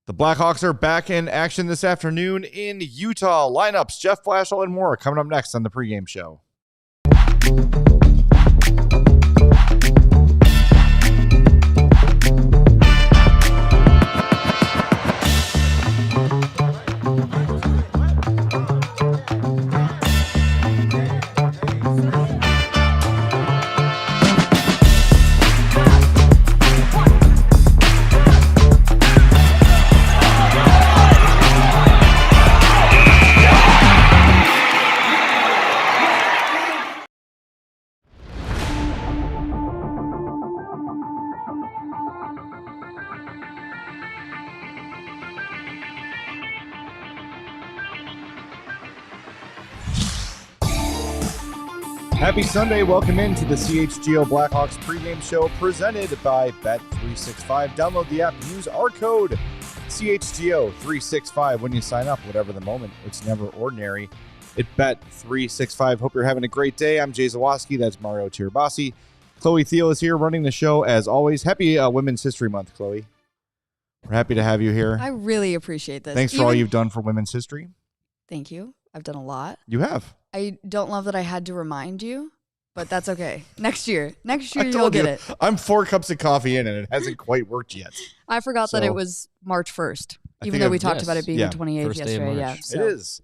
The Blackhawks are back in action this afternoon in Utah. Lineups, Jeff Blashill and more coming up next on the pregame show. Happy Sunday. Welcome into the CHGO Blackhawks pregame show presented by Bet365. Download the app. Use our code CHGO365 when you sign up. Whatever the moment, it's never ordinary at Bet365. Hope you're having a great day. I'm Jay Zawaski. That's Mario Tirabassi. Chloe Thiel is here running the show as always. Happy Women's History Month, Chloe. We're happy to have you here. I really appreciate this. Thanks for all you've done for women's history. Thank you. I've done a lot. You have. I don't love that I had to remind you, but that's okay. Next year you'll get it. I'm 4 cups of coffee in and it hasn't quite worked yet. I forgot that it was March 1st, even though we talked about it being the 28th yesterday. Yeah, so. It is.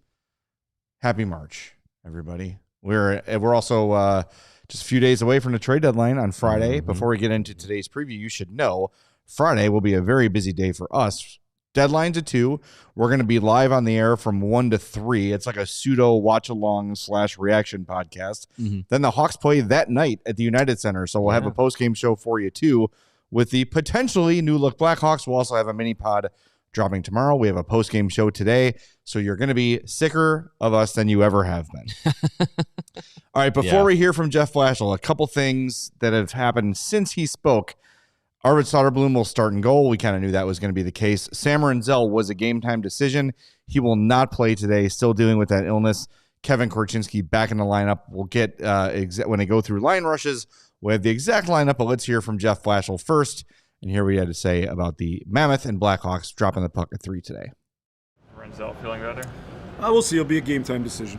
Happy March, everybody. We're also just a few days away from the trade deadline on Friday. Before we get into today's preview, you should know Friday will be a very busy day for us. Deadline to 2. We're going to be live on the air from 1 to 3. It's like a pseudo watch-along / reaction podcast. Then the Hawks play that night at the United Center. So we'll have a post-game show for you, too, with the potentially new-look Blackhawks. We'll also have a mini-pod dropping tomorrow. We have a post-game show today. So you're going to be sicker of us than you ever have been. All right, before we hear from Jeff Blashill, a couple things that have happened since he spoke. Arvid Soderblom will start in goal. We kind of knew that was going to be the case. Sam Renzel was a game-time decision. He will not play today, still dealing with that illness. Kevin Korchinski back in the lineup. We'll get, when they go through line rushes, we'll have the exact lineup, but let's hear from Jeff Blashill first and hear what he had to say about the Mammoth and Blackhawks dropping the puck at 3 today. Renzel feeling better? We'll see. It'll be a game-time decision.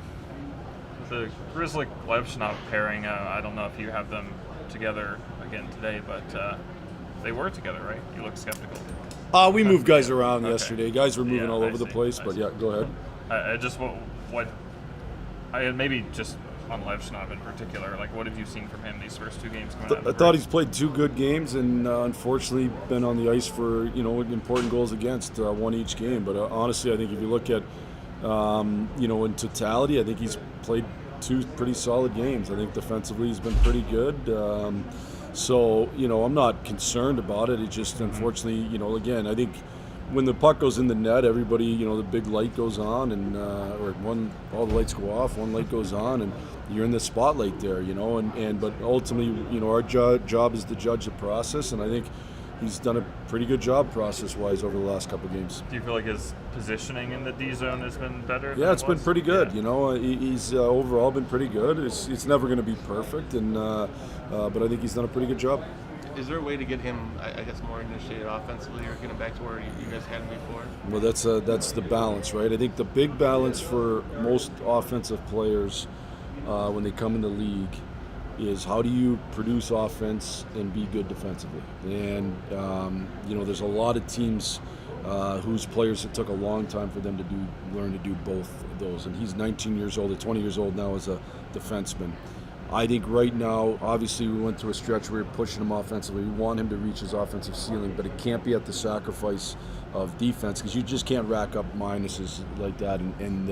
The Grizzly-Leibschnab pairing, I don't know if you have them together again today, but... they were together, right? You look skeptical. We moved guys around yesterday. Guys were moving all over the place, but go ahead. I just maybe just on Leibschnab in particular, like what have you seen from him these first 2 games coming out? I thought he's played 2 good games and unfortunately been on the ice for important goals against, 1 each game. But honestly, I think if you look at in totality, I think he's played 2 pretty solid games. I think defensively he's been pretty good. So, I'm not concerned about it. It just, unfortunately, again, I think when the puck goes in the net, everybody, the big light goes on and all the lights go off, one light goes on, and you're in the spotlight there, but ultimately, our job is to judge the process, and I think he's done a pretty good job process-wise over the last couple of games. Do you feel like his positioning in the D zone has been better? Yeah, it's been pretty good. He's overall been pretty good. It's never going to be perfect, but I think he's done a pretty good job. Is there a way to get him, I guess, more initiated offensively or get him back to where you guys had him before? Well, that's the balance, right? I think the big balance for most offensive players when they come in the league is how do you produce offense and be good defensively? And, there's a lot of teams whose players it took a long time for them to learn to do both of those. And he's 19 years old, or 20 years old now as a defenseman. I think right now, obviously we went through a stretch where we're pushing him offensively. We want him to reach his offensive ceiling, but it can't be at the sacrifice of defense because you just can't rack up minuses like that and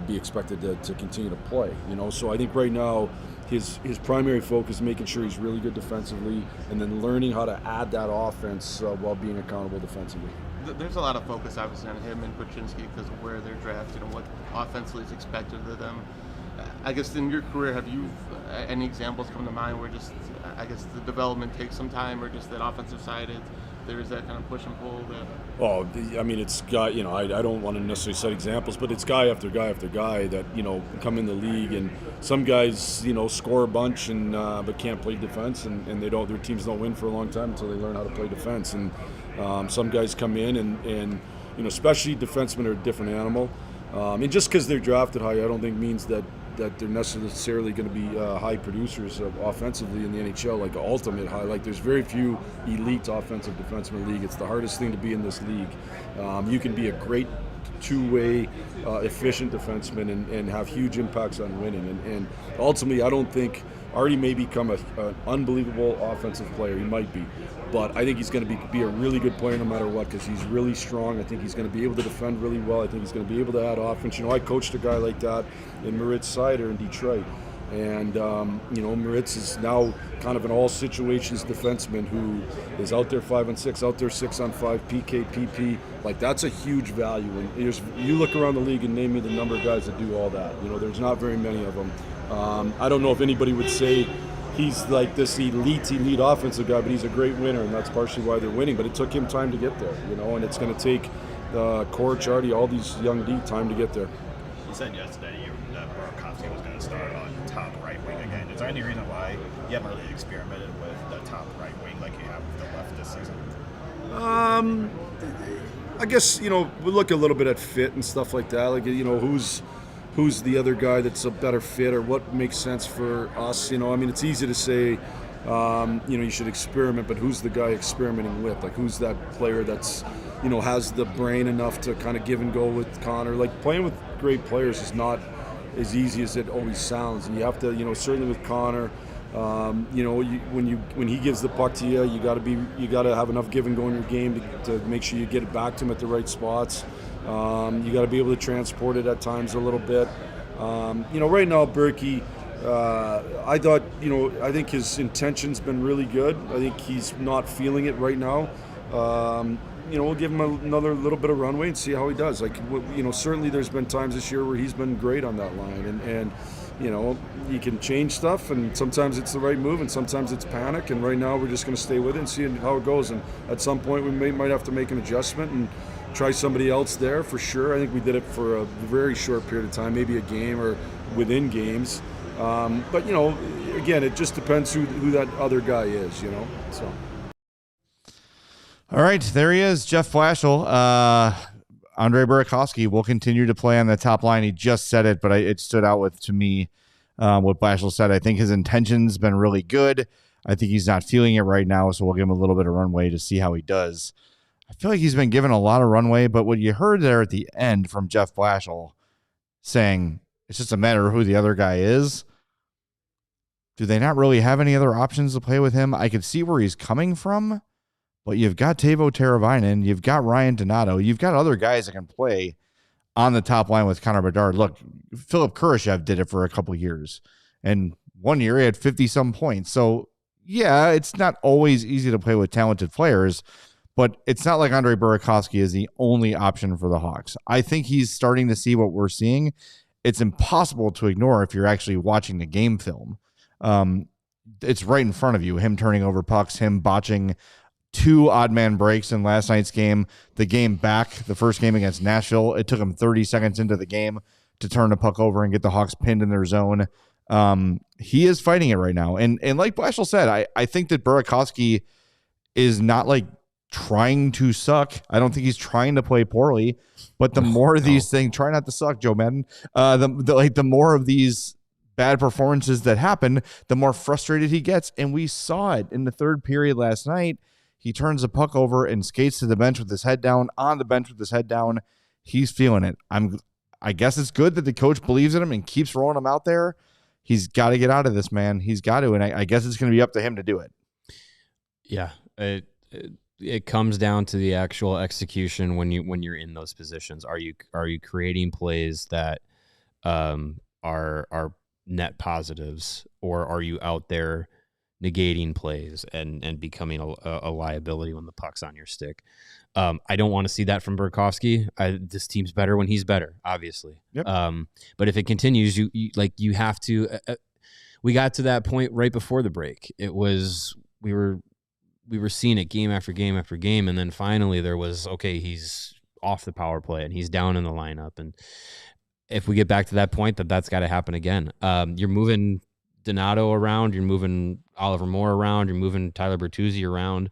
be expected to continue to play. So I think right now his primary focus is making sure he's really good defensively and then learning how to add that offense while being accountable defensively. There's a lot of focus obviously on him and Korchinski because of where they're drafted and what offensively is expected of them. I guess in your career, have you any examples come to mind where just, I guess, the development takes some time or just that offensive side, there is that kind of push and pull? It's guy, I don't want to necessarily set examples, but it's guy after guy after guy that, come in the league. And some guys, score a bunch and but can't play defense and their teams don't win for a long time until they learn how to play defense. And Some guys come in and especially defensemen are a different animal. And just because they're drafted high, I don't think means that they're necessarily going to be high producers offensively in the NHL, like ultimate high. Like there's very few elite offensive defensemen in the league. It's the hardest thing to be in this league. You can be a great two-way, efficient defenseman and have huge impacts on winning. And ultimately, I don't think Artie may become an unbelievable offensive player. He might be. But I think he's going to be a really good player no matter what, because he's really strong. I think he's going to be able to defend really well. I think he's going to be able to add offense. I coached a guy like that in Moritz Seider in Detroit. And, Moritz is now kind of an all-situations defenseman who is out there 5-on-6, out there 6-on-5, PK, PP. Like, that's a huge value. And you look around the league and name me the number of guys that do all that. There's not very many of them. I don't know if anybody would say he's like this elite offensive guy, but he's a great winner, and that's partially why they're winning. But it took him time to get there, and it's going to take Core, Chardy, all these young D time to get there. You said yesterday that Burakovsky was going to start on top right wing again. Is there any reason why you haven't really experimented with the top right wing like you have with the left this season? I guess, we look a little bit at fit and stuff like that. Like, who's the other guy that's a better fit, or what makes sense for us? It's easy to say, you should experiment, but who's the guy experimenting with? Like, who's that player that's, has the brain enough to kind of give and go with Connor? Like, playing with great players is not as easy as it always sounds, and you have to, certainly with Connor, when he gives the puck to you, you got to have enough give and go in your game to make sure you get it back to him at the right spots. You got to be able to transport it at times a little bit. Right now, Berkey, I think his intention's been really good. I think he's not feeling it right now. We'll give him another little bit of runway and see how he does. Like, certainly there's been times this year where he's been great on that line, and he can change stuff, and sometimes it's the right move, and sometimes it's panic. And right now, we're just going to stay with it and see how it goes. And at some point, we might have to make an adjustment and try somebody else there for sure. I think we did it for a very short period of time, maybe a game or within games. But again, it just depends who that other guy is. So. All right, there he is, Jeff Blashill. Andre Burakovsky will continue to play on the top line. He just said it, but it stood out to me what Blashill said. I think his intention's been really good. I think he's not feeling it right now, so we'll give him a little bit of runway to see how he does. I feel like he's been given a lot of runway, but what you heard there at the end from Jeff Blashill saying it's just a matter of who the other guy is, do they not really have any other options to play with him? I could see where he's coming from, but you've got Teuvo Teravainen, you've got Ryan Donato, you've got other guys that can play on the top line with Connor Bedard. Look, Philip Kurashev did it for a couple of years, and one year he had 50-some points. So, yeah, it's not always easy to play with talented players, but it's not like Andre Burakovsky is the only option for the Hawks. I think he's starting to see what we're seeing. It's impossible to ignore if you're actually watching the game film. It's right in front of you, him turning over pucks, him botching 2 odd man breaks in last night's game. The game back, the first game against Nashville, it took him 30 seconds into the game to turn the puck over and get the Hawks pinned in their zone. He is fighting it right now. And like Blashill said, I think that Burakovsky is not like trying to suck. I don't think he's trying to play poorly, but the more of these things, try not to suck, Joe Madden, the more of these bad performances that happen, the more frustrated he gets. And we saw it in the third period last night. He turns the puck over and skates to the bench with his head down, on the bench with his head down. He's feeling it. I guess it's good that the coach believes in him and keeps rolling him out there. He's got to get out of this, man. He's got to, and I guess it's going to be up to him to do it. Yeah, it comes down to the actual execution when you're in those positions. Are you creating plays that are net positives, or are you out there negating plays and becoming a liability when the puck's on your stick? I don't want to see that from Burakovsky. This team's better when he's better, obviously. Yep. But if it continues, you have to. We got to that point right before the break. It was we were seeing it game after game after game, and then finally there was, okay, he's off the power play and he's down in the lineup. And if we get back to that point, that's got to happen again. You're moving Donato around, you're moving Oliver Moore around, you're moving Tyler Bertuzzi around.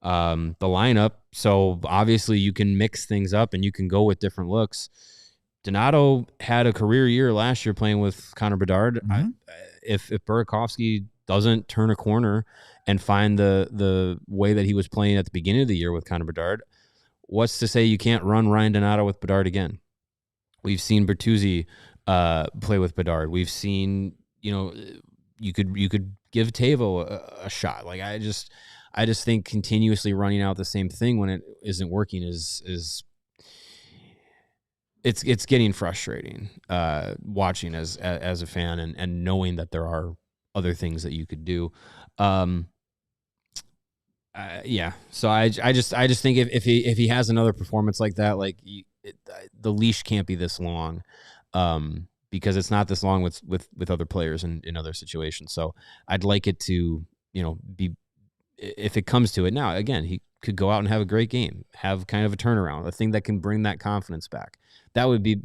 the lineup. So obviously you can mix things up and you can go with different looks. Donato had a career year last year playing with Connor Bedard. If Burakovsky doesn't turn a corner and find the way that he was playing at the beginning of the year with Connor Bedard, what's to say you can't run Ryan Donato with Bedard again? We've seen Bertuzzi play with Bedard. We've seen, you could give Tavo a shot. Like I just think continuously running out the same thing when it isn't working is it's getting frustrating watching as a fan and knowing that there are other things that you could do. So I just think if he has another performance like that, the leash can't be this long, because it's not this long with other players in other situations. So I'd like it to be, if it comes to it. Now again, he could go out and have a great game, have kind of a turnaround, a thing that can bring that confidence back. That would be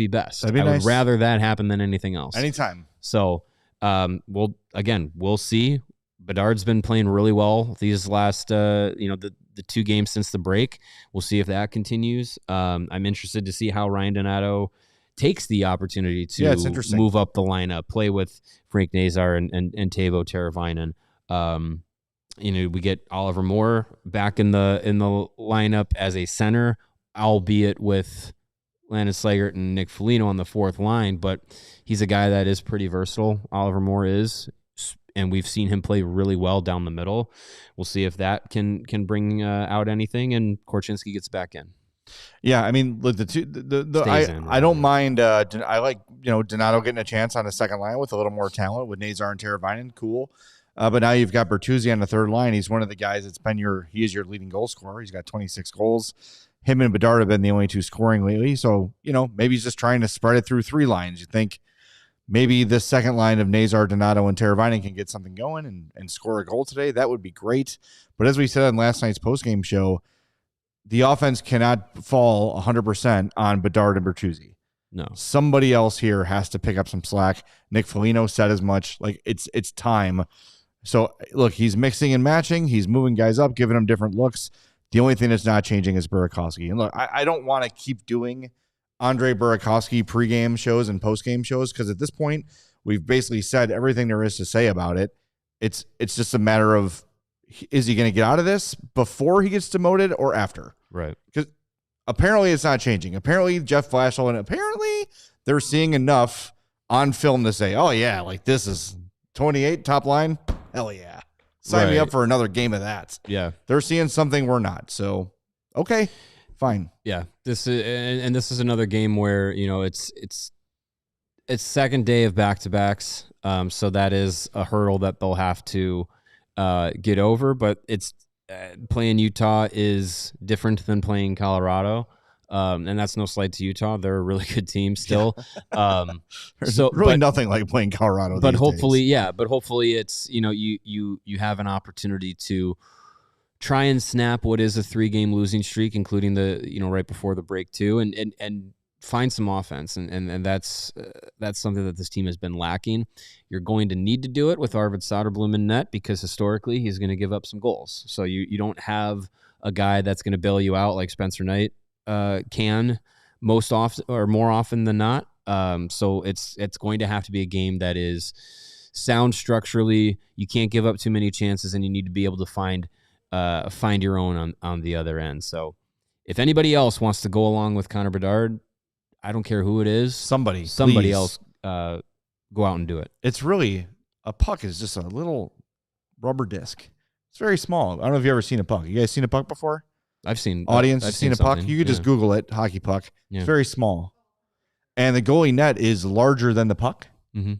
best. That'd be I nice. would rather that happen than anything else. Anytime. So we'll see. Bedard's been playing really well these last the 2 games since the break. We'll see if that continues. I'm interested to see how Ryan Donato takes the opportunity to move up the lineup, play with Frank Nazar and Teuvo Teravainen. We get Oliver Moore back in the lineup as a center, albeit with Landon Slaggert and Nick Foligno on the fourth line, but he's a guy that is pretty versatile. Oliver Moore is, and we've seen him play really well down the middle. We'll see if that can bring out anything, and Korchinski gets back in. Yeah, I mean, look, I don't mind. I like Donato getting a chance on the second line with a little more talent with Nazar and Teravainen. Cool. But now you've got Bertuzzi on the third line. He's one of the guys that's been he is your leading goal scorer. He's got 26 goals. Him and Bedard have been the only 2 scoring lately. So, maybe he's just trying to spread it through 3 lines. You think maybe the second line of Nazar, Donato, and Teravainen can get something going and score a goal today. That would be great. But as we said on last night's postgame show, the offense cannot fall 100% on Bedard and Bertuzzi. No. Somebody else here has to pick up some slack. Nick Foligno said as much. Like, it's time. So, look, he's mixing and matching. He's moving guys up, giving them different looks. The only thing that's not changing is Burakovsky. And look, I don't want to keep doing Andre Burakovsky pregame shows and postgame shows because at this point, we've basically said everything there is to say about it. It's just a matter of, is he going to get out of this before he gets demoted or after? Right. Because apparently it's not changing. Apparently Jeff Blashill and apparently they're seeing enough on film to say, oh, yeah, like this is 28 top line. Hell yeah. Sign me up for another game of that. Yeah. They're seeing something we're not. So, okay, fine. Yeah. This is another game where, it's second day of back-to-backs. So that is a hurdle that they'll have to get over, but it's playing Utah is different than playing Colorado. And that's no slight to Utah. They're a really good team still. So really nothing like playing Colorado. But hopefully, it's, you have an opportunity to try and snap what is a 3-game losing streak, including the, right before the break too, and find some offense. And that's something that this team has been lacking. You're going to need to do it with Arvid Soderblom in net because historically he's going to give up some goals. So you don't have a guy that's going to bail you out like Spencer Knight can most often or more often than not. So it's going to have to be a game that is sound structurally. You can't give up too many chances, and you need to be able to find your own on the other end. So if anybody else wants to go along with Connor Bedard, I don't care who it is. Somebody else go out and do it. It's really, a puck is just a little rubber disc. It's very small. I don't know if you've ever seen a puck. You guys seen a puck before? I've seen I've seen a puck. You could just Google it, hockey puck. Yeah. It's very small. And the goalie net is larger than the puck. Mm-hmm.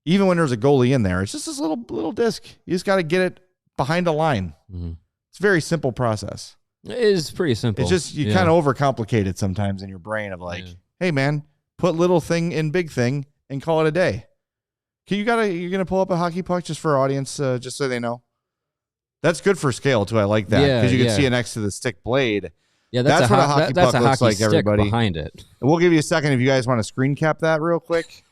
Even when there's a goalie in there, it's just this little disc. You just got to get it behind a line. Mm-hmm. It's a very simple process. It is pretty simple. It's just, you kind of overcomplicate it sometimes in your brain of like, hey man, put little thing in big thing and call it a day. You're going to pull up a hockey puck just for our audience, just so they know. That's good for scale too. I like that because you can see it next to the stick blade. Yeah, that's what a hockey puck looks like, everybody. Behind it. And we'll give you a second if you guys want to screen cap that real quick,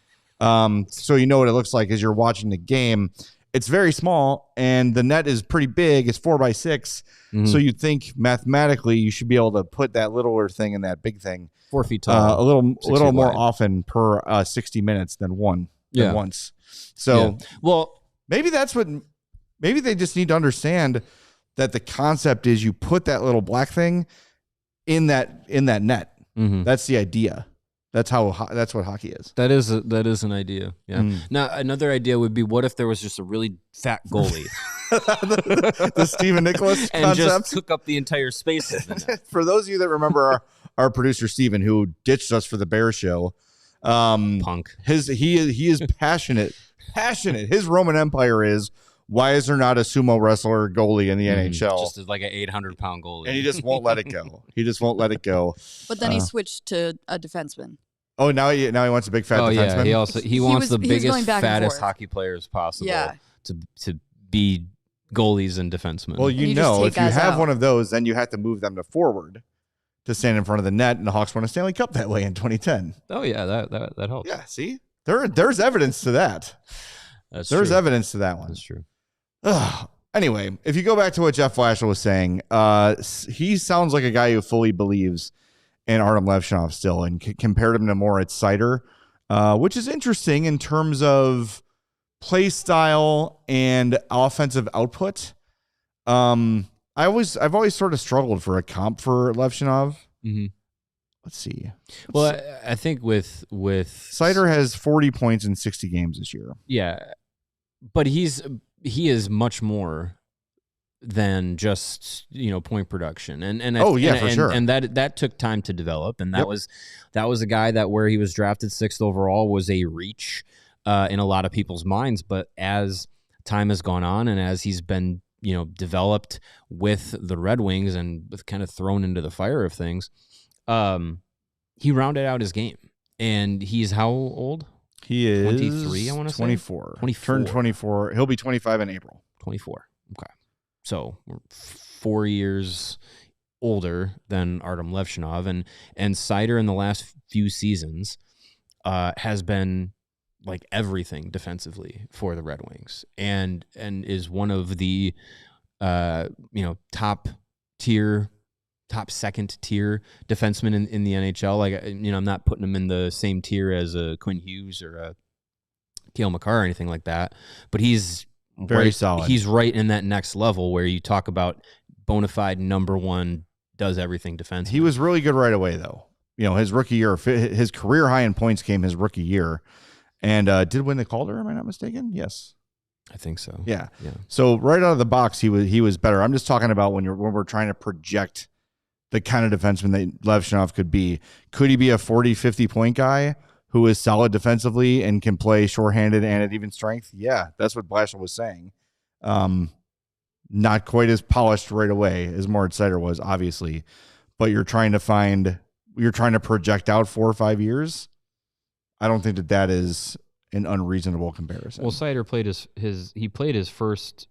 so you know what it looks like as you're watching the game. it's very small, and the net is pretty big. It's 4x6. So you'd think mathematically you should be able to put that littler thing in that big thing 4 feet tall, a little more wide. often per 60 minutes than once. So well, maybe maybe they just need to understand that the concept is you put that little black thing in that net. That's the idea. That's what hockey is. That is an idea. Yeah. Now another idea would be, what if there was just a really fat goalie the Stephen Nicholas and concept just took up the entire space of the net? For those of you that remember our producer Stephen, who ditched us for the Bear show, Punk. He is passionate. His Roman Empire is, why is there not a sumo wrestler goalie in the NHL? Just as like an 800-pound goalie, and he just won't let it go. But then he swithed to a defenseman. Oh, now he wants a big fat defenseman. Yeah, he wants the was biggest, going back and fattest forth. hockey players possible. Yeah. To be goalies and defensemen. Well, And you just take if you guys have out. one of those, then you have to move them to forward to stand in front of the net, and the Hawks won a Stanley Cup that way in 2010. Oh yeah, that helps. Yeah, see, there's evidence to that. There's Evidence to that one. That's true. Anyway, if you go back to what Jeff Blashill was saying, he sounds like a guy who fully believes in Artem Levshinov still, and compared him to Moritz Seider, which is interesting in terms of play style and offensive output. I've always sort of struggled for a comp for Levshinov. Let's see. Well, I think with Seider has 40 points in 60 games this year. Yeah, but he is much more than just point production, and for sure. and that took time to develop, and that was a guy that where he was drafted 6th overall was a reach in a lot of people's minds, but as time has gone on and as he's been developed with the Red Wings and kind of thrown into the fire of things, he rounded out his game, and he's how old? He is 23, I want to say. 24. 24. Turned 24. He'll be 25 in April. 24. Okay. So we're 4 years older than Artem Levshinov, and Seider in the last few seasons has been like everything defensively for the Red Wings, and is one of the top second tier defensemen in the NHL. Like, I'm not putting him in the same tier as a Quinn Hughes or a Cale Makar or anything like that, but he's very solid. He's right in that next level where you talk about bona fide number one, does everything defenseman. He was really good right away, though. His rookie year, his career high in points came his rookie year, and did win the Calder. Am I not mistaken? Yes, I think so. Yeah. So right out of the box, he was better. I'm just talking about when we're trying to project the kind of defenseman that Levshinov could be. Could he be a 40, 50 point guy who is solid defensively and can play shorthanded and at even strength? Yeah, that's what Blashill was saying. Not quite as polished right away as Moritz Seider was, obviously, but you're trying to project out 4 or 5 years. I don't think that is an unreasonable comparison. Well, Seider played his first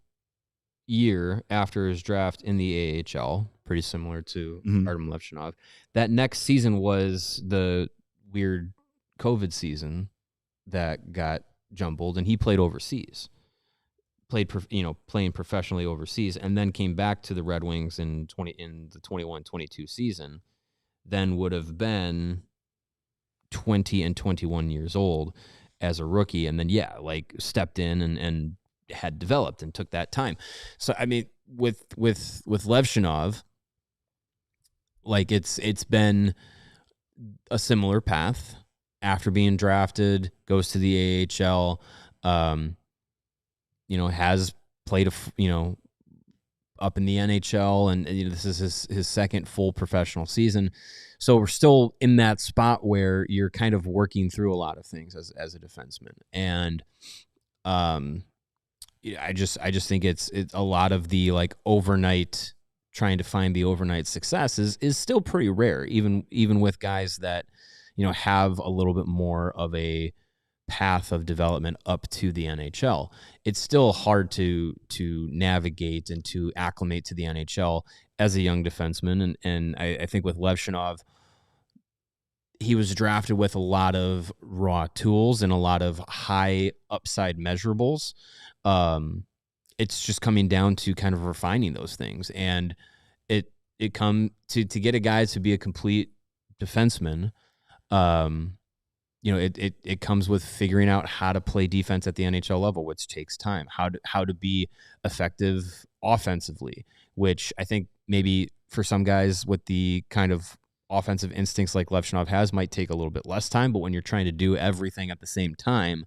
year after his draft in the AHL, pretty similar to Artem Levshinov. That next season was the weird COVID season that got jumbled, and he played overseas, playing professionally overseas, and then came back to the Red Wings in the 21-22 season. Then would have been 20 and 21 years old as a rookie, and then stepped in and had developed and took that time. So I mean, with Levshinov, like it's been a similar path. After being drafted, goes to the AHL, has played up in the NHL, and this is his second full professional season. So we're still in that spot where you're kind of working through a lot of things as a defenseman, and I just think it's a lot of the overnight trying to find the overnight success is still pretty rare, even with guys that have a little bit more of a path of development up to the NHL. It's still hard to navigate and to acclimate to the NHL as a young defenseman. And I think with Levshinov, he was drafted with a lot of raw tools and a lot of high upside measurables. It's just coming down to kind of refining those things. And it come to get a guy to be a complete defenseman. It comes with figuring out how to play defense at the NHL level, which takes time. How to be effective offensively, which I think maybe for some guys with the kind of offensive instincts like Levshunov has might take a little bit less time. But when you're trying to do everything at the same time,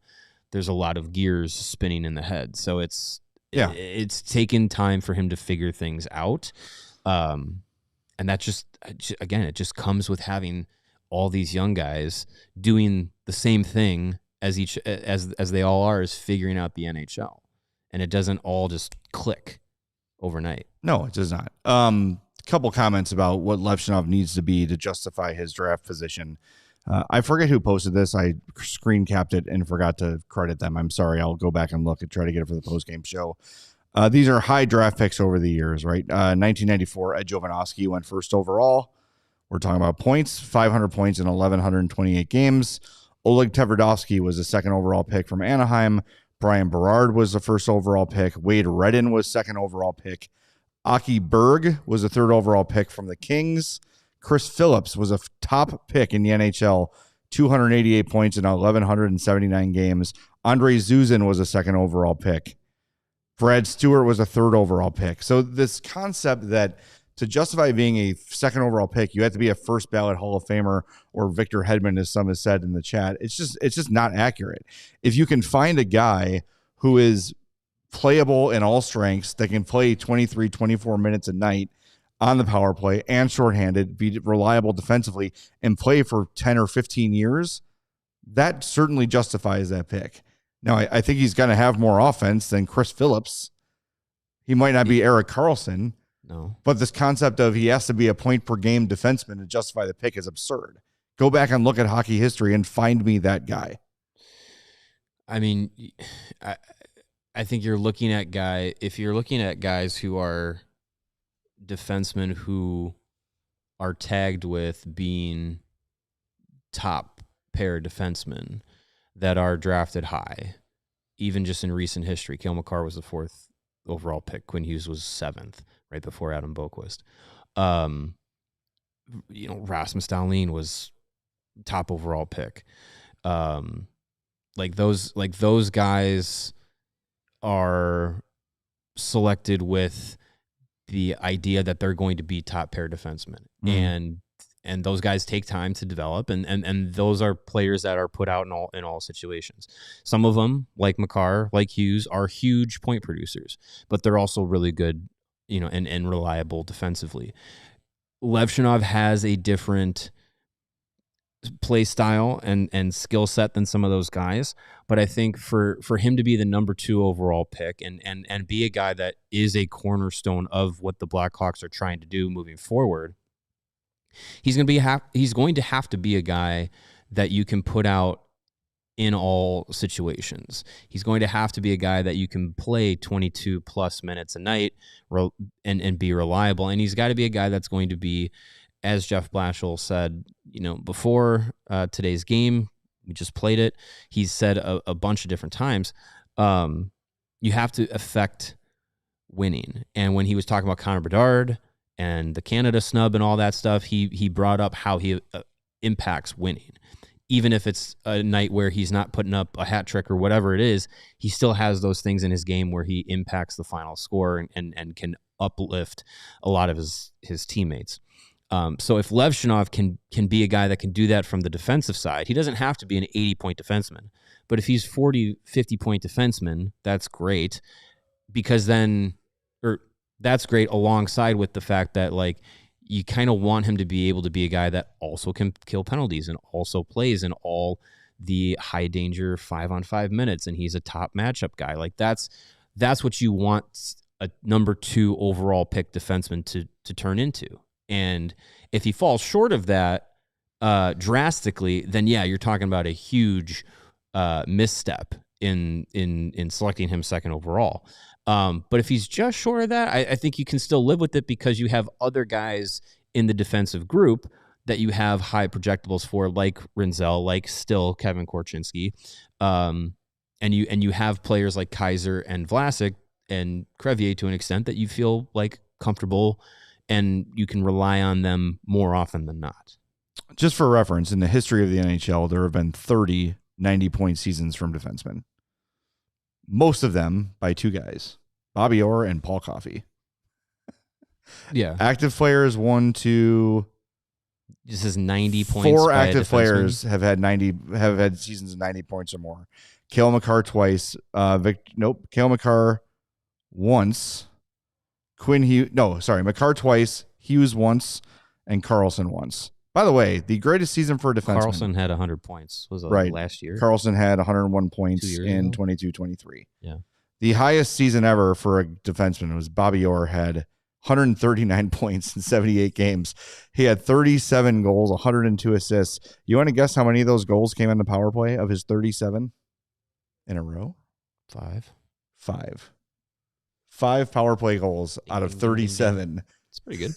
there's a lot of gears spinning in the head. So it's taken time for him to figure things out. And that it just comes with having all these young guys doing the same thing as they all are, is figuring out the NHL. And it doesn't all just click overnight. No, it does not. Couple comments about what Levshunov needs to be to justify his draft position. I forget who posted this. I screen capped it and forgot to credit them. I'm sorry. I'll go back and look and try to get it for the postgame show. These are high draft picks over the years, right? 1994, Ed Jovanovski went first overall. We're talking about points, 500 points in 1,128 games. Oleg Tverdovsky was the second overall pick from Anaheim. Brian Bedard was the first overall pick. Wade Redden was second overall pick. Aki Berg was the third overall pick from the Kings. Chris Phillips was a top pick in the NHL, 288 points in 1,179 games. Andre Zuzin was a second overall pick. Brad Stewart was a third overall pick. So this concept that to justify being a second overall pick, you have to be a first ballot Hall of Famer or Victor Hedman, as some has said in the chat. It's just not accurate. If you can find a guy who is playable in all strengths, that can play 23, 24 minutes a night on the power play and shorthanded, be reliable defensively, and play for 10 or 15 years, that certainly justifies that pick. Now, I think he's going to have more offense than Chris Phillips. He might not be Erik Karlsson. No. But this concept of he has to be a point per game defenseman to justify the pick is absurd. Go back and look at hockey history and find me that guy. I mean, I think you're looking at if you're looking at guys who are defensemen who are tagged with being top pair defensemen that are drafted high, even just in recent history. Cale Makar was the fourth overall pick. Quinn Hughes was seventh, right before Adam Boqvist. Rasmus Dahlin was top overall pick. Those guys are selected with the idea that they're going to be top pair defensemen. And those guys take time to develop, and those are players that are put out in all situations. Some of them, like Makar, like Hughes, are huge point producers, but they're also really good, and reliable defensively. Levshunov has a different play style and skill set than some of those guys, but I think for him to be the number 2 overall pick and be a guy that is a cornerstone of what the Blackhawks are trying to do moving forward, he's going to have to be a guy that you can put out in all situations. He's going to have to be a guy that you can play 22 plus minutes a night and be reliable. And he's got to be a guy that's going to be, as Jeff Blashill said, before today's game, we just played it. He's said a bunch of different times, you have to affect winning. And when he was talking about Connor Bedard and the Canada snub and all that stuff, he brought up how he impacts winning. Even if it's a night where he's not putting up a hat trick or whatever it is, he still has those things in his game where he impacts the final score and can uplift a lot of his teammates. So if Levshunov can be a guy that can do that from the defensive side, he doesn't have to be an 80-point defenseman. But if he's 40, 50-point defenseman, that's great, because that's great alongside with the fact that, like, you kind of want him to be able to be a guy that also can kill penalties and also plays in all the high danger 5-on-5 minutes. And he's a top matchup guy. Like that's what you want a number 2 overall pick defenseman to turn into. And if he falls short of that drastically, then yeah, you're talking about a huge misstep in selecting him second overall. But if he's just short of that, I think you can still live with it, because you have other guys in the defensive group that you have high projectables for, like Rinzel, like still Kevin Korchinski, and you have players like Kaiser and Vlasic and Crevier to an extent that you feel like comfortable and you can rely on them more often than not. Just for reference, in the history of the NHL, there have been 30 90-point seasons from defensemen. Most of them by two guys, Bobby Orr and Paul Coffey. Yeah. Active players, 1, 2. This is 90 points. 4 by a active defenseman. players have had seasons of 90 points or more. Cale Makar twice. Cale Makar once. Makar twice. Hughes once, and Carlson once. By the way, the greatest season for a defenseman. Carlson had 100 points. Was it right last year? Carlson had 101 points in 22-23. Yeah. The highest season ever for a defenseman was Bobby Orr had 139 points in 78 games. He had 37 goals, 102 assists. You want to guess how many of those goals came on the power play of his 37 in a row? 5. 5 power play goals out of 37. It's pretty good.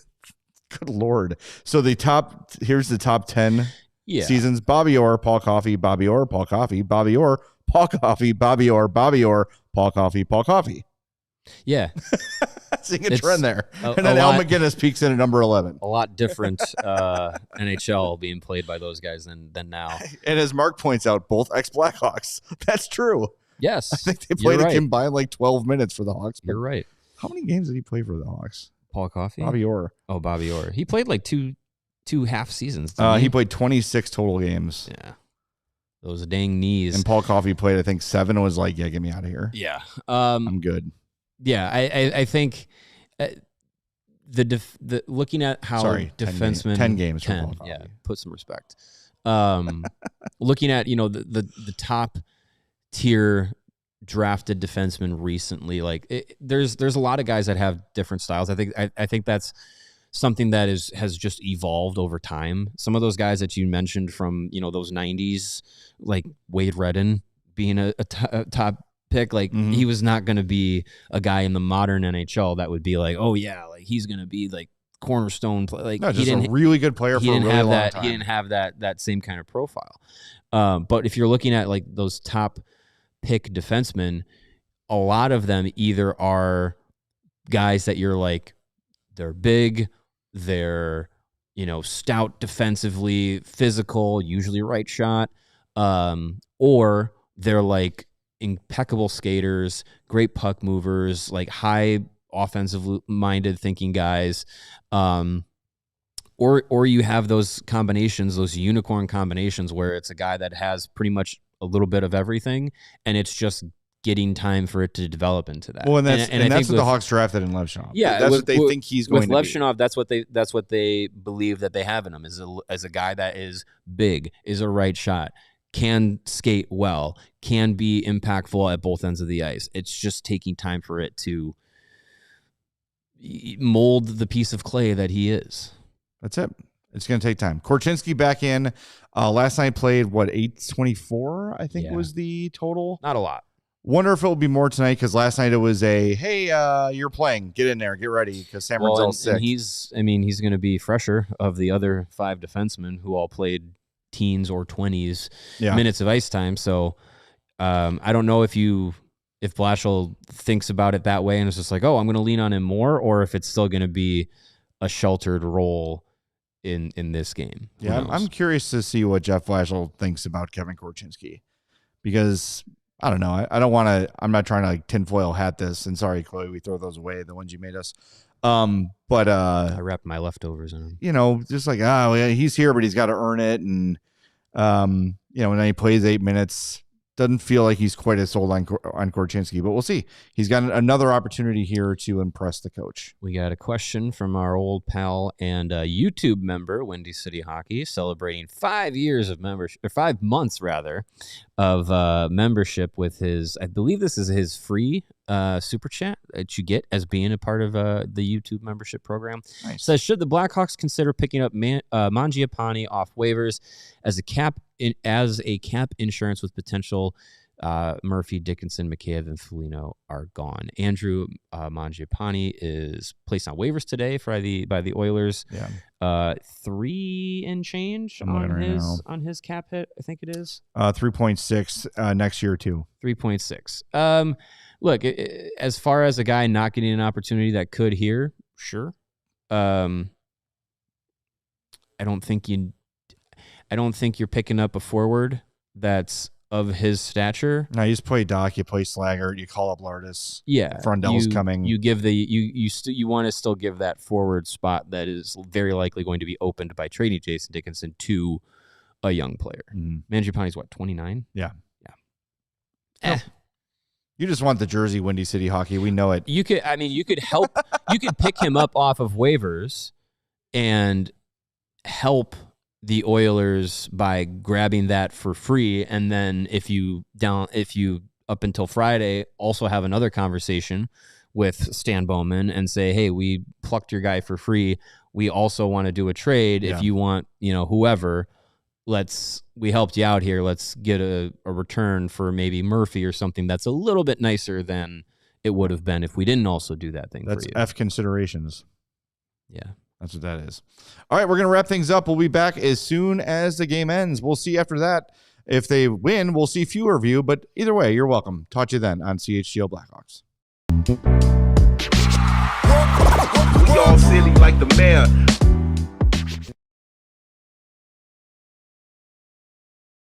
Good Lord. So here's the top 10 seasons. Bobby Orr, Paul Coffey, Bobby Orr, Paul Coffey, Bobby Orr, Paul Coffey, Bobby Orr, Bobby Orr, Paul Coffey, Paul Coffey. Yeah. Seeing a trend there. And then Al McGinnis peaks in at number 11. A lot different NHL being played by those guys than now. And as Mark points out, both ex-Blackhawks. That's true. Yes. I think they played a combined like 12 minutes for the Hawks. You're right. How many games did he play for the Hawks? Paul Coffey? Bobby Orr. Oh, Bobby Orr. He played like two half seasons. He played 26 total games. Yeah. Those dang knees. And Paul Coffey played, I think, 7 and was like, yeah, get me out of here. Yeah. I'm good. Yeah, I think the looking at how defensemen 10 games for Paul Coffey. Yeah, put some respect. Looking at the top tier drafted defensemen recently, like there's a lot of guys that have different styles. I think that's something that has just evolved over time. Some of those guys that you mentioned from those 90s, like Wade Redden being a top pick, like he was not going to be a guy in the modern NHL that would be like, oh yeah, like he's going to be like cornerstone play. Like no, just a really good player for a really long time. He didn't have that same kind of profile. But if you're looking at like those top pick defensemen, a lot of them either are guys that you're like, they're big, they're stout defensively, physical, usually right shot, or they're like impeccable skaters, great puck movers, like high offensive minded thinking guys, or you have those combinations, those unicorn combinations where it's a guy that has pretty much a little bit of everything, and it's just getting time for it to develop into that. Well, and that's what the Hawks drafted in Levshunov. Yeah, that's what they think he's going to be. With Levshunov, that's what they believe that they have in him as a guy that is big, is a right shot, can skate well, can be impactful at both ends of the ice. It's just taking time for it to mold the piece of clay that he is. That's it. It's going to take time. Korchinski back in. Last night played, 824, I think was the total. Not a lot. Wonder if it will be more tonight, because last night it was hey, you're playing. Get in there. Get ready, because Sam Rinzel's sick. And he's going to be fresher of the other 5 defensemen who all played teens or 20s minutes of ice time. So I don't know if Blashill thinks about it that way and it's just like, oh, I'm going to lean on him more, or if it's still going to be a sheltered role in this game. Yeah, I'm curious to see what Jeff Blashill thinks about Kevin Korchinski, because I don't know. I don't want to. I'm not trying to like tinfoil hat this. And sorry, Chloe, we throw those away, the ones you made us. But I wrapped my leftovers in them. Just like he's here, but he's got to earn it, and and then he plays 8 minutes. Doesn't feel like he's quite as sold on Korchinski, but we'll see. He's got another opportunity here to impress the coach. We got a question from our old pal and YouTube member, Windy City Hockey, celebrating 5 years of membership, or 5 months rather, of membership with his, I believe this is his free super chat that you get as being a part of the YouTube membership program. Nice. Says, should the Blackhawks consider picking up Mangiapane off waivers as a cap insurance with potential Murphy, Dickinson, McCabe, and Foligno are gone. Andrew Mangiapane is placed on waivers today by the Oilers. Yeah. 3 and change I'm looking right now. on his cap hit. I think it is 3.6 next year too. 3.6. Look, as far as a guy not getting an opportunity that could here, sure. I don't think you're picking up a forward that's of his stature. No, you just play Doc, you play Slaggert, you call up Lardis. Yeah, Frondell's coming. You give you want to still give that forward spot that is very likely going to be opened by trading Jason Dickinson to a young player. Mangiapane's what, 29? Yeah. No. You just want the jersey Windy City hockey. We know it. You could help. You could pick him up off of waivers and help the Oilers by grabbing that for free, and then if you up until Friday also have another conversation with Stan Bowman and say, hey, we plucked your guy for free. We also want to do a trade. Yeah. If you want, whoever, we helped you out here. Let's get a return for maybe Murphy or something that's a little bit nicer than it would have been if we didn't also do that thing That's for you. F considerations. Yeah. That's what that is. All right, we're going to wrap things up. We'll be back as soon as the game ends. We'll see after that. If they win, we'll see fewer of you. But either way, you're welcome. Talk to you then on CHGO Blackhawks. We all silly like the mayor.